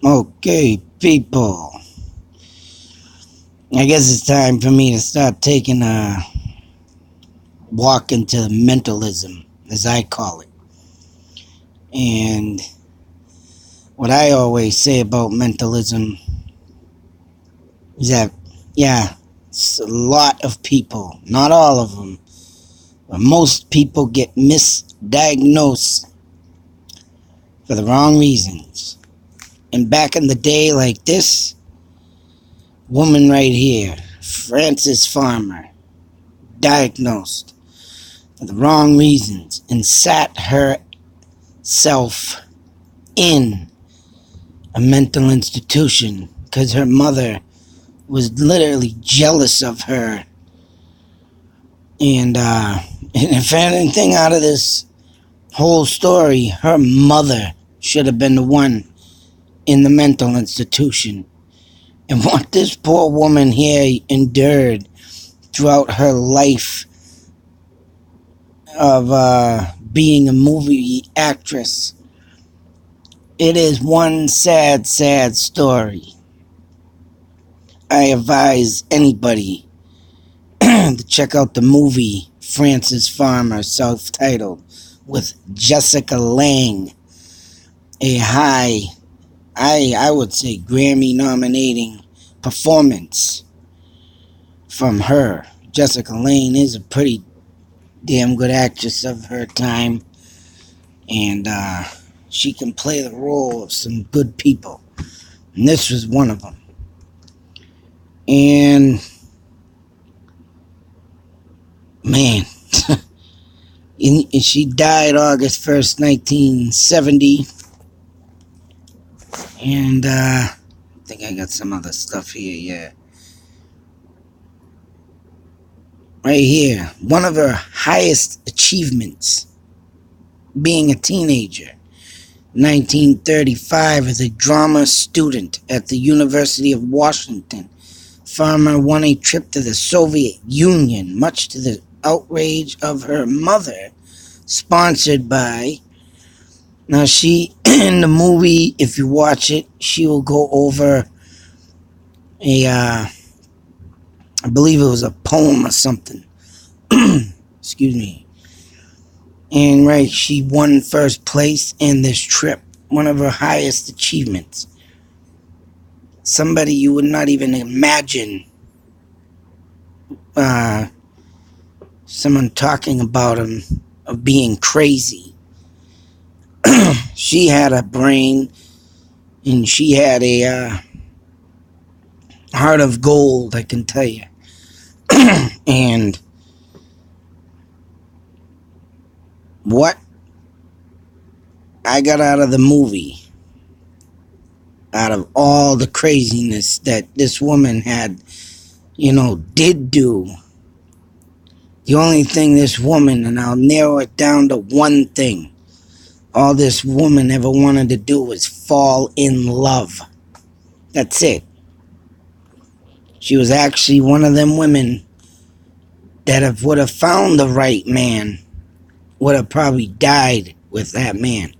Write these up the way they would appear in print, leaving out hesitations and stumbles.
Okay, people. I guess it's time for me to start taking a walk into mentalism, as I call it. And what I always say about mentalism is that, it's a lot of people, not all of them, but most people get misdiagnosed for the wrong reasons. And back in the day, like this woman right here, Frances Farmer, diagnosed for the wrong reasons and sat herself in a mental institution because her mother was literally jealous of her. And if anything out of this whole story, her mother should have been the one in the mental institution. And what this poor woman here endured throughout her life of being a movie actress, it is one sad, sad story. I advise anybody to check out the movie Frances Farmer, self-titled, with Jessica Lange, a I would say Grammy nominating performance from her. Jessica Lange is a pretty damn good actress of her time, and she can play the role of some good people, and this was one of them. And man, and she died August 1st, 1970. And I think I got some other stuff here, yeah. Right here, one of her highest achievements, being a teenager. 1935, as a drama student at the University of Washington, Farmer won a trip to the Soviet Union, much to the outrage of her mother, sponsored by... Now, she, in the movie, if you watch it, she will go over I believe it was a poem or something. Excuse me. And right, she won first place in this trip, one of her highest achievements. Somebody you would not even imagine someone talking about him of being crazy. She had a brain, and she had a heart of gold, I can tell you. And what I got out of the movie, out of all the craziness that this woman had, did do, the only thing this woman, and I'll narrow it down to one thing, all this woman ever wanted to do was fall in love. That's it. She was actually one of them women that would have found the right man, would have probably died with that man.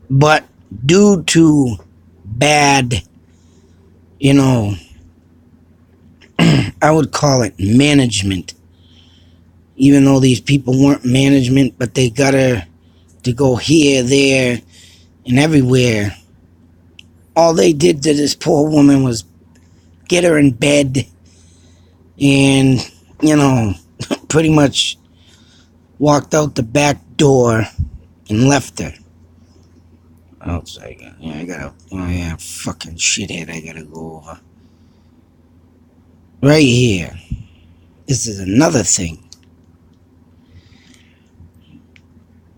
But due to bad, I would call it management. Even though these people weren't management, but they got her to go here, there, and everywhere. All they did to this poor woman was get her in bed and, pretty much walked out the back door and left her. Fucking shithead I gotta go over. Right here. This is another thing.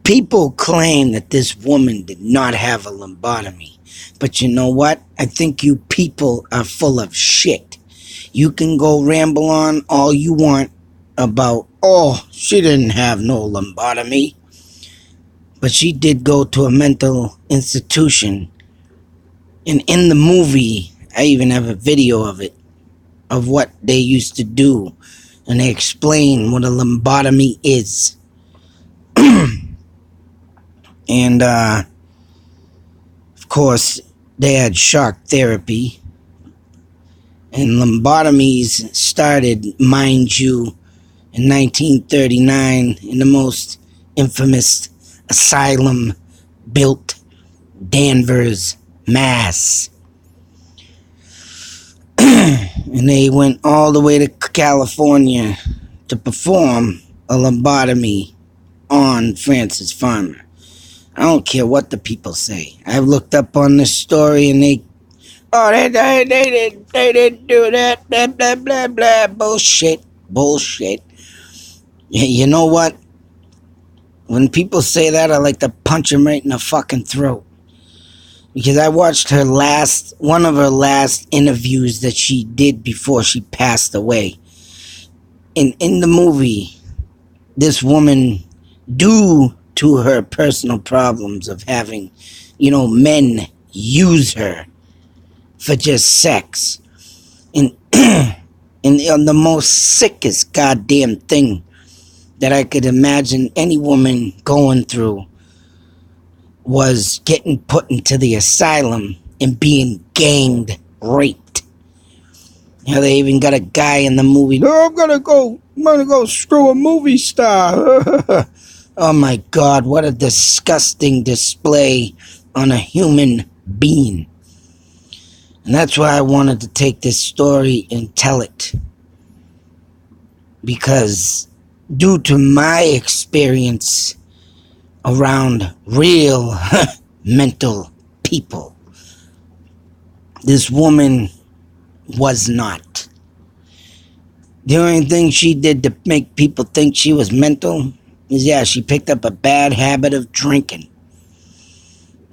People claim that this woman did not have a lobotomy. But you know what? I think you people are full of shit. You can go ramble on all you want about, she didn't have no lobotomy. But she did go to a mental institution. And in the movie, I even have a video of it, of what they used to do. And they explain what a lobotomy is. And, of course, they had shock therapy. And lobotomies started, mind you, in 1939 in the most infamous asylum built Danvers, Mass. And they went all the way to California to perform a lobotomy on Frances Farmer. I don't care what the people say. I've looked up on this story and they didn't do that, blah, blah, blah, blah, bullshit. You know what? When people say that, I like to punch them right in the fucking throat. Because I watched one of her last interviews that she did before she passed away. And in the movie, this woman, due to her personal problems of having, men use her for just sex. And, and the most sickest goddamn thing that I could imagine any woman going through was getting put into the asylum and being ganged raped. They even got a guy in the movie, I'm gonna go screw a movie star. Oh my God, what a disgusting display on a human being. And that's why I wanted to take this story and tell it. Because due to my experience around real mental people, this woman was not. The only thing she did to make people think she was mental is, she picked up a bad habit of drinking.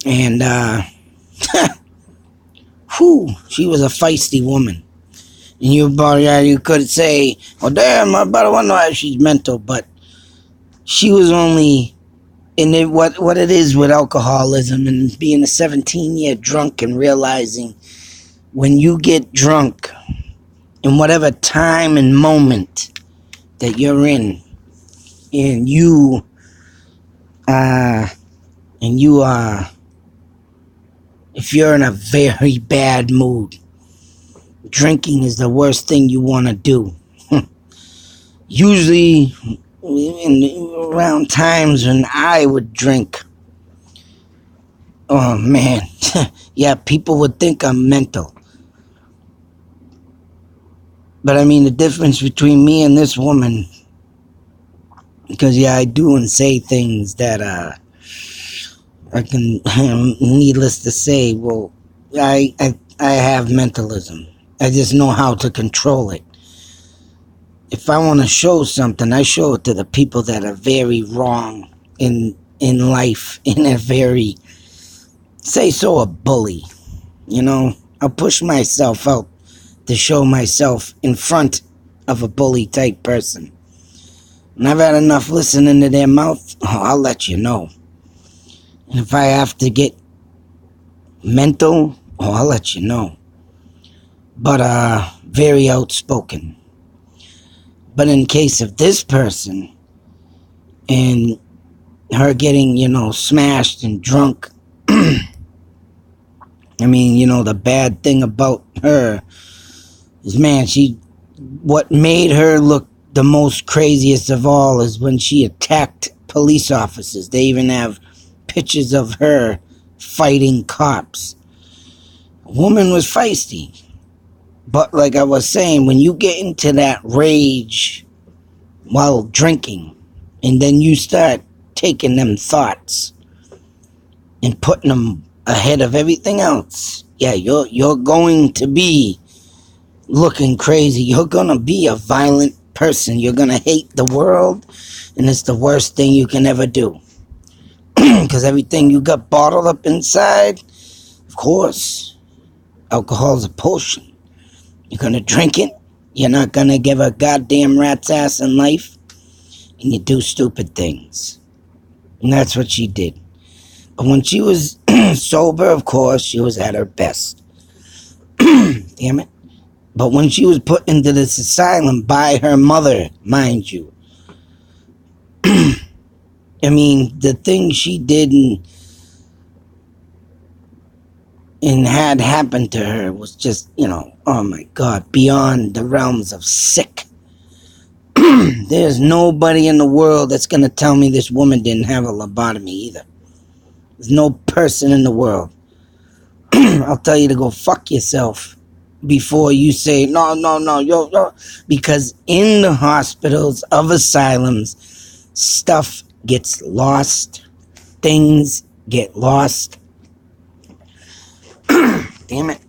And, she was a feisty woman. And you could say, oh damn, I better wonder why she's mental, but she was only what it is with alcoholism and being a 17-year drunk and realizing when you get drunk in whatever time and moment that you're in, and you are, if you're in a very bad mood, drinking is the worst thing you want to do. Usually around times when I would drink, oh man, people would think I'm mental. But I mean, the difference between me and this woman, because I do and say things that I can, needless to say, well, I have mentalism. I just know how to control it. If I want to show something, I show it to the people that are very wrong in life, in a very, say so, a bully. I'll push myself out to show myself in front of a bully type person. And I've had enough listening to their mouth. I'll let you know. And if I have to get mental, I'll let you know. But very outspoken. But in case of this person and her getting, smashed and drunk, I mean, the bad thing about her is, man, what made her look the most craziest of all is when she attacked police officers. They even have pictures of her fighting cops. A woman was feisty. But like I was saying, when you get into that rage while drinking, and then you start taking them thoughts and putting them ahead of everything else, you're going to be looking crazy. You're going to be a violent person. You're going to hate the world, and it's the worst thing you can ever do. Because everything you got bottled up inside, of course, alcohol is a potion. You're going to drink it. You're not going to give a goddamn rat's ass in life. And you do stupid things. And that's what she did. But when she was sober, of course, she was at her best. Damn it. But when she was put into this asylum by her mother, mind you, I mean, the things she did and had happened to her was just, oh my God, beyond the realms of sick. There's nobody in the world that's going to tell me this woman didn't have a lobotomy either. There's no person in the world. I'll tell you to go fuck yourself before you say, no, yo. Because in the hospitals of asylums, stuff gets lost. Things get lost. Damn it.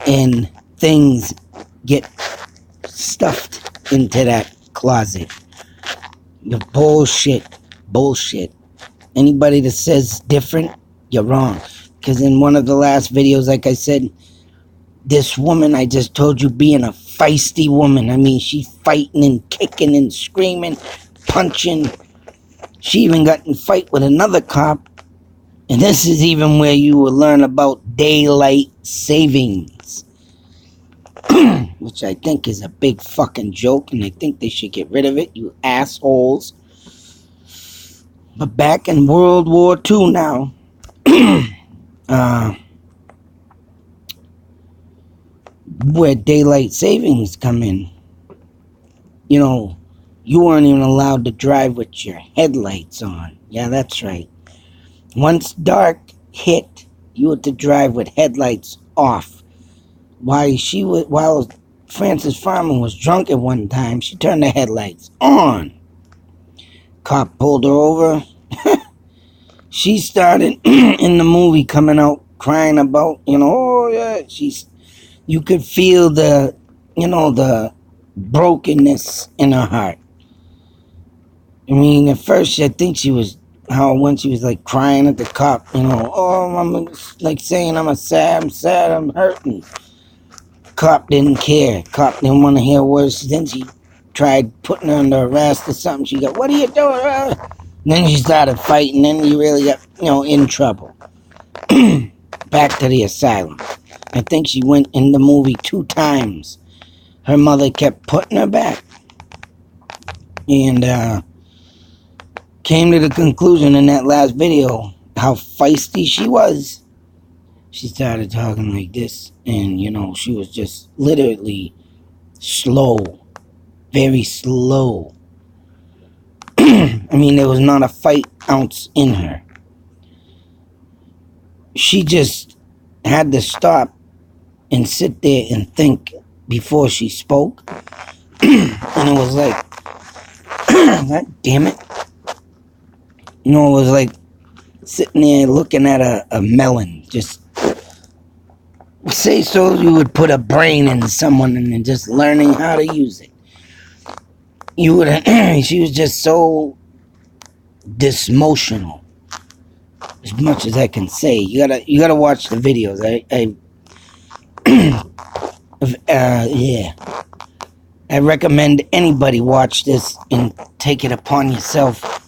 And things get stuffed into that closet. The bullshit. Anybody that says different, you're wrong. Because in one of the last videos, like I said, this woman I just told you being a feisty woman. I mean, she's fighting and kicking and screaming, punching. She even got in a fight with another cop. And this is even where you will learn about daylight savings. Which I think is a big fucking joke, and I think they should get rid of it, you assholes. But back in World War II now, where daylight savings come in, you weren't even allowed to drive with your headlights on. Yeah, that's right. Once dark hit, you had to drive with headlights off. While Frances Farmer was drunk at one time, she turned the headlights on. Cop pulled her over. She started in the movie coming out crying about, oh yeah, you could feel the brokenness in her heart. I mean, at first I think she was, when she was like crying at the cop, oh, I'm like saying I'm sad, I'm hurting. Cop didn't care. Cop didn't want to hear words. Then she tried putting her under arrest or something. She got, what are you doing? Then she started fighting. Then you really got, in trouble. Back to the asylum. I think she went in the movie 2 times. Her mother kept putting her back. And came to the conclusion in that last video how feisty she was. She started talking like this, and she was just literally slow, very slow. I mean, there was not a fight ounce in her. She just had to stop and sit there and think before she spoke. And it was like, God damn it. It was like sitting there looking at a melon, just say so you would put a brain in someone and then just learning how to use it. You would. She was just so dismotional, as much as I can say. You gotta watch the videos. I recommend anybody watch this and take it upon yourself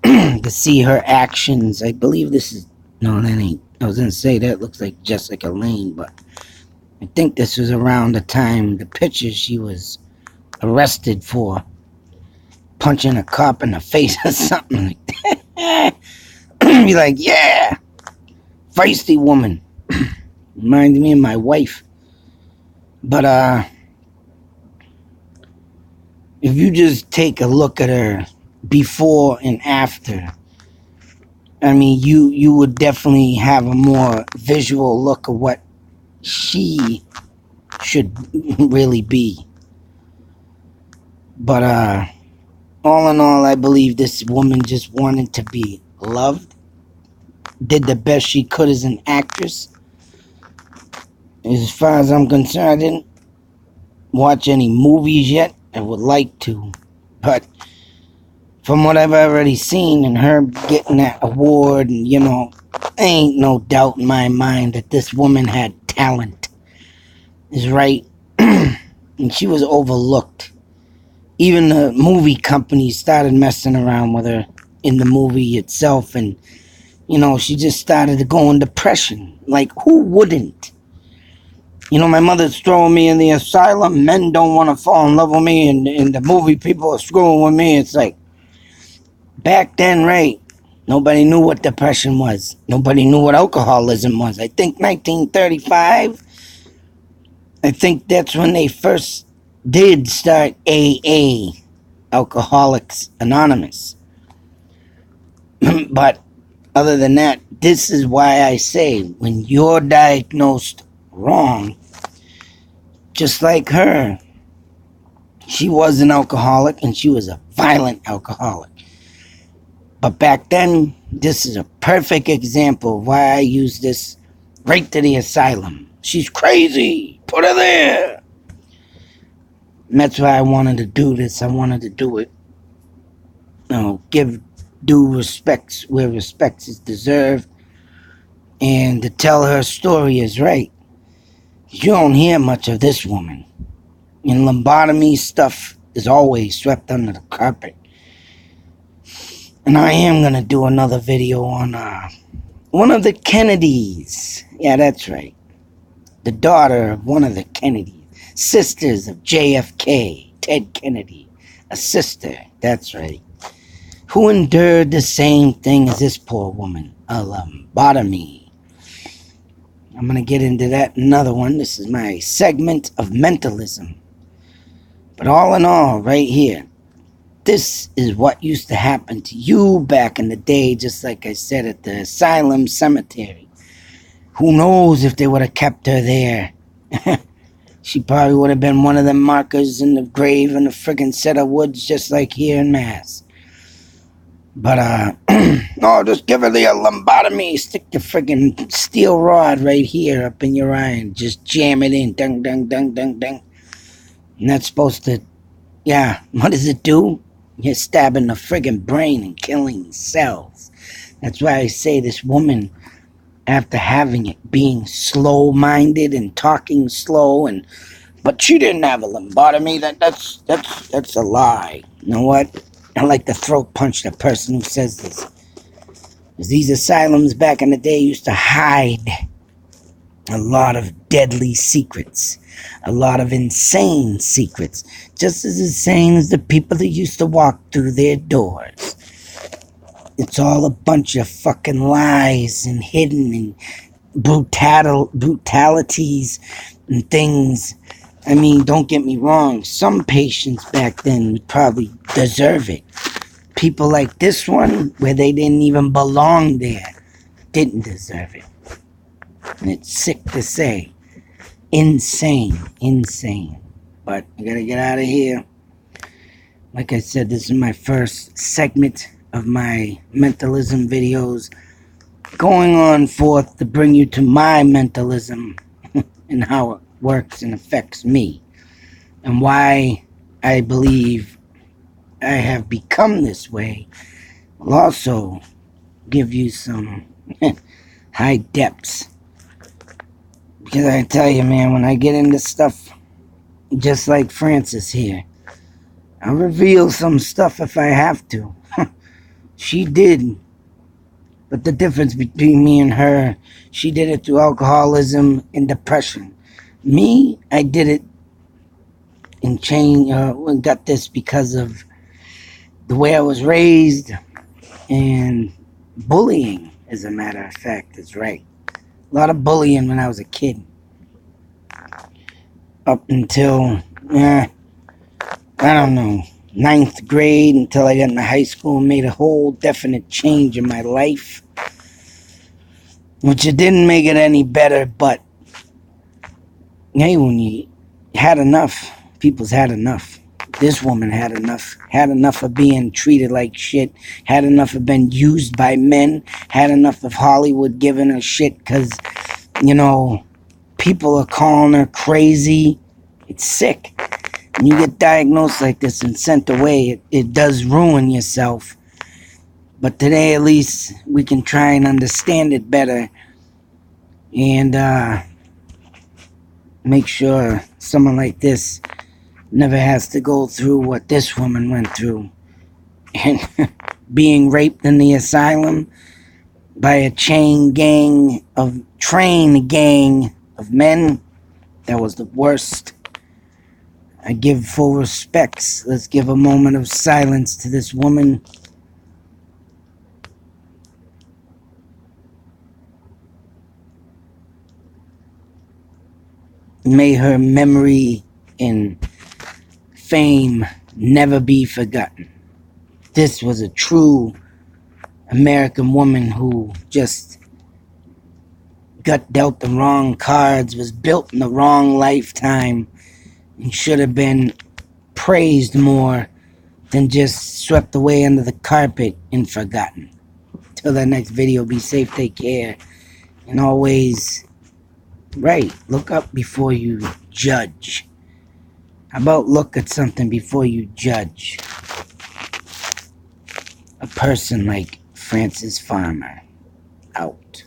to see her actions. I believe this is, no, that ain't. I was gonna say that looks like Jessica Lange, but I think this was around the time, the picture she was arrested for punching a cop in the face or something like that. Be like, yeah, feisty woman. Reminds me of my wife. But if you just take a look at her before and after, I mean, you would definitely have a more visual look of what she should really be. But all in all, I believe this woman just wanted to be loved, did the best she could as an actress. As far as I'm concerned, I didn't watch any movies yet. I would like to, but from what I've already seen and her getting that award, and ain't no doubt in my mind that this woman had talent, is right. And she was overlooked. Even the movie companies started messing around with her in the movie itself, and she just started to go in depression. Like, who wouldn't? My mother's throwing me in the asylum. Men don't want to fall in love with me, and the movie people are screwing with me. It's like, back then, right, nobody knew what depression was. Nobody knew what alcoholism was. I think 1935, I think that's when they first did start AA, Alcoholics Anonymous. But other than that, this is why I say, when you're diagnosed wrong, just like her, she was an alcoholic and she was a violent alcoholic. But back then, this is a perfect example of why I use this right to the asylum. She's crazy. Put her there. And that's why I wanted to do this. I wanted to do it. Give due respects where respect is deserved. And to tell her story is right. You don't hear much of this woman. And lobotomy stuff is always swept under the carpet. And I am going to do another video on one of the Kennedys. Yeah, that's right. The daughter of one of the Kennedys. Sisters of JFK. Ted Kennedy. A sister. That's right. Who endured the same thing as this poor woman. A lobotomy. I'm going to get into that another one. This is my segment of mentalism. But all in all, right here, this is what used to happen to you back in the day, just like I said, at the asylum cemetery. Who knows if they would have kept her there? She probably would have been one of them markers in the grave in a friggin' set of woods, just like here in Mass. But, no, just give her the lobotomy. Stick the friggin' steel rod right here up in your eye and just jam it in. Dung, dung, dung, dung, dung. And that's supposed to, yeah, what does it do? You're stabbing the friggin' brain and killing cells. That's why I say this woman, after having it, being slow-minded and talking slow, but she didn't have a lobotomy. That's a lie. You know what? I like to throat punch the person who says this. Because these asylums back in the day used to hide a lot of deadly secrets. A lot of insane secrets. Just as insane as the people that used to walk through their doors. It's all a bunch of fucking lies and hidden and brutalities and things. I mean, don't get me wrong. Some patients back then would probably deserve it. People like this one, where they didn't even belong there, didn't deserve it. And it's sick to say. Insane. But I gotta get out of here. Like I said, this is my first segment of my mentalism videos. Going on forth to bring you to my mentalism and how it works and affects me, and why I believe I have become this way. I'll also give you some high depths, because I tell you, man, when I get into stuff just like Francis here, I'll reveal some stuff if I have to. She did. But the difference between me and her, she did it through alcoholism and depression. Me, I did it and got this because of the way I was raised, and bullying, as a matter of fact, is right. A lot of bullying when I was a kid. Up until, I don't know, 9th grade, until I got into high school and made a whole definite change in my life. Which it didn't make it any better, but hey, when you had enough, people's had enough. This woman had enough of being treated like shit, had enough of being used by men, had enough of Hollywood giving her shit because, people are calling her crazy. It's sick. When you get diagnosed like this and sent away, it does ruin yourself. But today, at least, we can try and understand it better and make sure someone like this never has to go through what this woman went through. And being raped in the asylum by a train gang of men, that was the worst. I give full respects. Let's give a moment of silence to this woman. May her memory and fame never be forgotten. This was a true American woman who just got dealt the wrong cards, was built in the wrong lifetime, and should have been praised more than just swept away under the carpet and forgotten. Till the next video, be safe, take care, and always, look up before you judge. How about look at something before you judge? A person like Frances Farmer. Out.